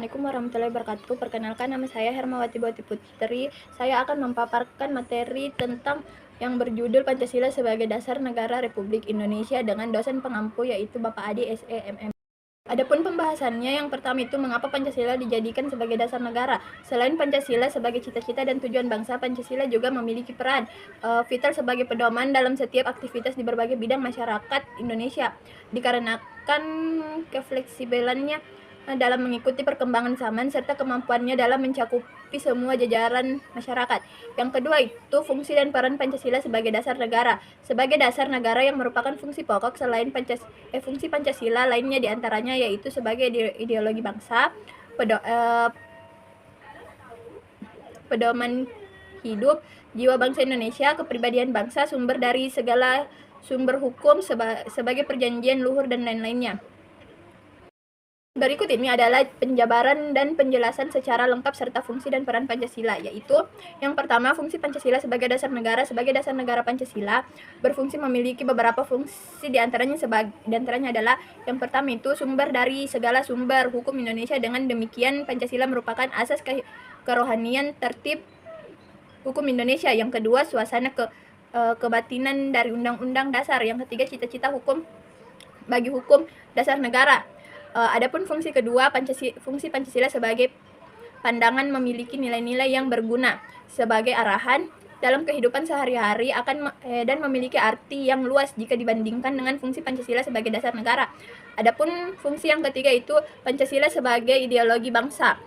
Assalamualaikum warahmatullahi wabarakatuh. Perkenalkan, nama saya Hermawati Bawati Putri. Saya akan memaparkan materi tentang yang berjudul Pancasila sebagai Dasar Negara Republik Indonesia dengan dosen pengampu yaitu Bapak Adi SEMM. Adapun pembahasannya, yang pertama itu mengapa Pancasila dijadikan sebagai dasar negara. Selain Pancasila sebagai cita-cita dan tujuan bangsa, Pancasila juga memiliki peran vital sebagai pedoman dalam setiap aktivitas di berbagai bidang masyarakat Indonesia. Dikarenakan kefleksibelannya dalam mengikuti perkembangan zaman serta kemampuannya dalam mencakupi semua jajaran masyarakat. Yang kedua itu fungsi dan peran Pancasila sebagai dasar negara. Sebagai dasar negara yang merupakan fungsi pokok selain fungsi Pancasila lainnya diantaranya yaitu sebagai ideologi bangsa, pedoman hidup, jiwa bangsa Indonesia, kepribadian bangsa, sumber dari segala sumber hukum sebagai perjanjian luhur dan lain-lainnya. Berikut ini adalah penjabaran dan penjelasan secara lengkap serta fungsi dan peran Pancasila, yaitu yang pertama, fungsi Pancasila sebagai dasar negara. Sebagai dasar negara, Pancasila berfungsi memiliki beberapa fungsi, diantaranya adalah yang pertama itu sumber dari segala sumber hukum Indonesia. Dengan demikian, Pancasila merupakan asas kerohanian tertib hukum Indonesia. Yang kedua, suasana kebatinan dari Undang-Undang Dasar. Yang ketiga, cita-cita hukum bagi hukum dasar negara. Adapun fungsi kedua, fungsi Pancasila sebagai pandangan memiliki nilai-nilai yang berguna sebagai arahan dalam kehidupan sehari-hari dan memiliki arti yang luas jika dibandingkan dengan fungsi Pancasila sebagai dasar negara. Adapun fungsi yang ketiga itu Pancasila sebagai ideologi bangsa.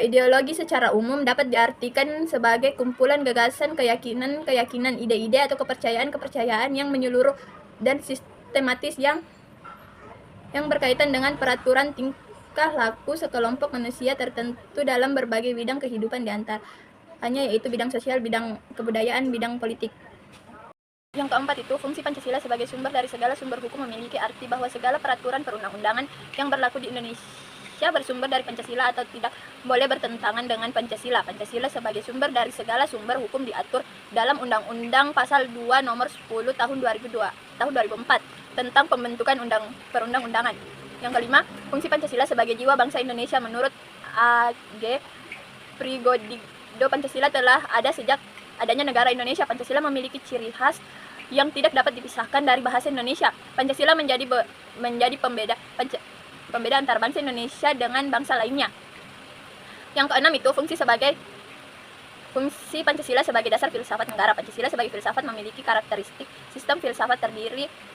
Ideologi secara umum dapat diartikan sebagai kumpulan gagasan, keyakinan, ide-ide atau kepercayaan yang menyeluruh dan sistematis yang berkaitan dengan peraturan tingkah laku sekelompok manusia tertentu dalam berbagai bidang kehidupan, diantaranya yaitu bidang sosial, bidang kebudayaan, bidang politik. Yang keempat itu fungsi Pancasila sebagai sumber dari segala sumber hukum memiliki arti bahwa segala peraturan perundang-undangan yang berlaku di Indonesia bersumber dari Pancasila atau tidak boleh bertentangan dengan Pancasila. Pancasila sebagai sumber dari segala sumber hukum diatur dalam Undang-Undang Pasal 2 Nomor 10 Tahun 2004 tentang pembentukan perundang-undangan. Yang kelima, fungsi Pancasila sebagai jiwa bangsa Indonesia. Menurut A.G. Prigodido, Pancasila telah ada sejak adanya negara Indonesia. Pancasila memiliki ciri khas yang tidak dapat dipisahkan dari bahasa Indonesia. Pancasila menjadi pembeda antar bangsa Indonesia dengan bangsa lainnya. Yang keenam itu fungsi Pancasila sebagai dasar filsafat negara. Pancasila sebagai filsafat memiliki karakteristik sistem filsafat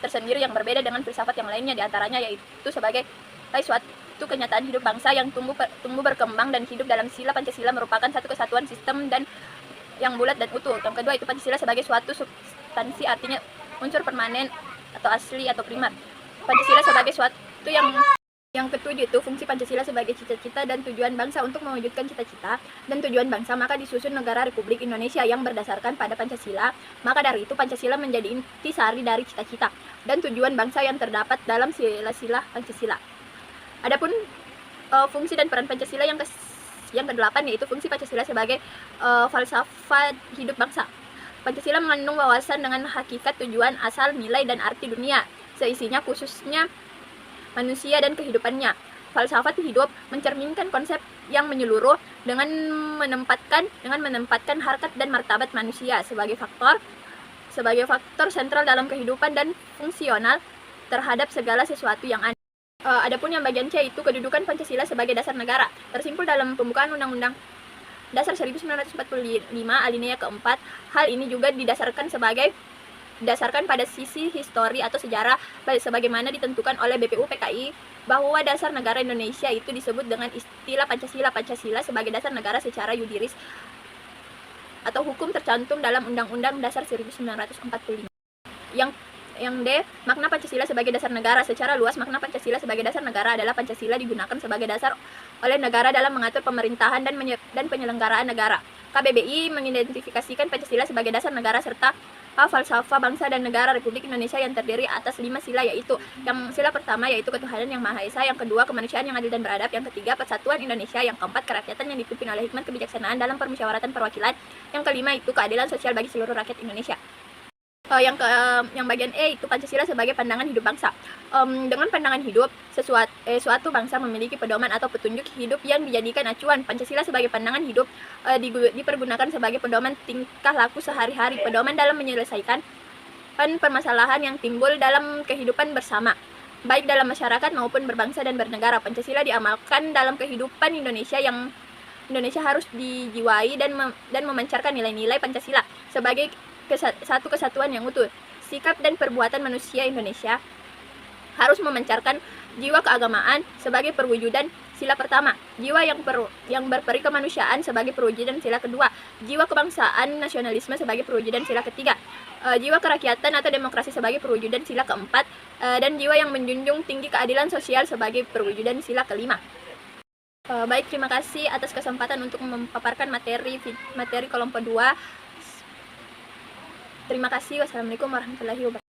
tersendiri yang berbeda dengan filsafat yang lainnya, diantaranya yaitu sebagai suatu kenyataan hidup bangsa yang tumbuh berkembang dan hidup dalam sila. Pancasila merupakan satu kesatuan sistem dan yang bulat dan utuh. Yang kedua itu Pancasila sebagai suatu substansi, artinya unsur permanen atau asli atau primer. Pancasila sebagai suatu yang ketujuh itu fungsi Pancasila sebagai cita-cita dan tujuan bangsa. Untuk mewujudkan cita-cita dan tujuan bangsa, maka disusun negara Republik Indonesia yang berdasarkan pada Pancasila. Maka dari itu Pancasila menjadi intisari dari cita-cita dan tujuan bangsa yang terdapat dalam sila-sila Pancasila. Adapun fungsi dan peran Pancasila yang kedelapan yaitu fungsi Pancasila sebagai falsafah hidup bangsa. Pancasila mengandung wawasan dengan hakikat, tujuan, asal, nilai, dan arti dunia seisinya, khususnya manusia dan kehidupannya. Falsafat hidup mencerminkan konsep yang menyeluruh dengan menempatkan harkat dan martabat manusia sebagai faktor sentral dalam kehidupan dan fungsional terhadap segala sesuatu yang ada. Adapun yang bagian C itu kedudukan Pancasila sebagai dasar negara, tersimpul dalam pembukaan Undang-Undang Dasar 1945 alinea keempat. Hal ini juga didasarkan pada sisi histori atau sejarah sebagaimana ditentukan oleh BPU PKI bahwa dasar negara Indonesia itu disebut dengan istilah Pancasila. Pancasila sebagai dasar negara secara yuridis atau hukum tercantum dalam Undang-Undang Dasar 1945. Yang D, makna Pancasila sebagai dasar negara. Secara luas, makna Pancasila sebagai dasar negara adalah Pancasila digunakan sebagai dasar oleh negara dalam mengatur pemerintahan dan penyelenggaraan negara. KBBI mengidentifikasikan Pancasila sebagai dasar negara serta falsafah bangsa dan negara Republik Indonesia yang terdiri atas 5 sila, yaitu yang sila pertama yaitu ketuhanan yang Maha Esa, yang kedua kemanusiaan yang adil dan beradab, yang ketiga persatuan Indonesia, yang keempat kerakyatan yang dipimpin oleh hikmat kebijaksanaan dalam permusyawaratan perwakilan, yang kelima itu keadilan sosial bagi seluruh rakyat Indonesia. Yang bagian E itu Pancasila sebagai pandangan hidup bangsa. Dengan pandangan hidup, suatu bangsa memiliki pedoman atau petunjuk hidup yang dijadikan acuan. Pancasila sebagai pandangan hidup dipergunakan sebagai pedoman tingkah laku sehari-hari, pedoman dalam menyelesaikan permasalahan yang timbul dalam kehidupan bersama, baik dalam masyarakat maupun berbangsa dan bernegara. Pancasila diamalkan dalam kehidupan Indonesia harus dijiwai dan memancarkan nilai-nilai Pancasila sebagai satu kesatuan yang utuh. Sikap dan perbuatan manusia Indonesia harus memancarkan jiwa keagamaan sebagai perwujudan sila pertama, jiwa yang berperi kemanusiaan sebagai perwujudan sila kedua, jiwa kebangsaan nasionalisme sebagai perwujudan sila ketiga, jiwa kerakyatan atau demokrasi sebagai perwujudan sila keempat, dan jiwa yang menjunjung tinggi keadilan sosial sebagai perwujudan sila kelima. Baik, terima kasih atas kesempatan untuk memaparkan materi kelompok 2. Terima kasih. Wassalamualaikum warahmatullahi wabarakatuh.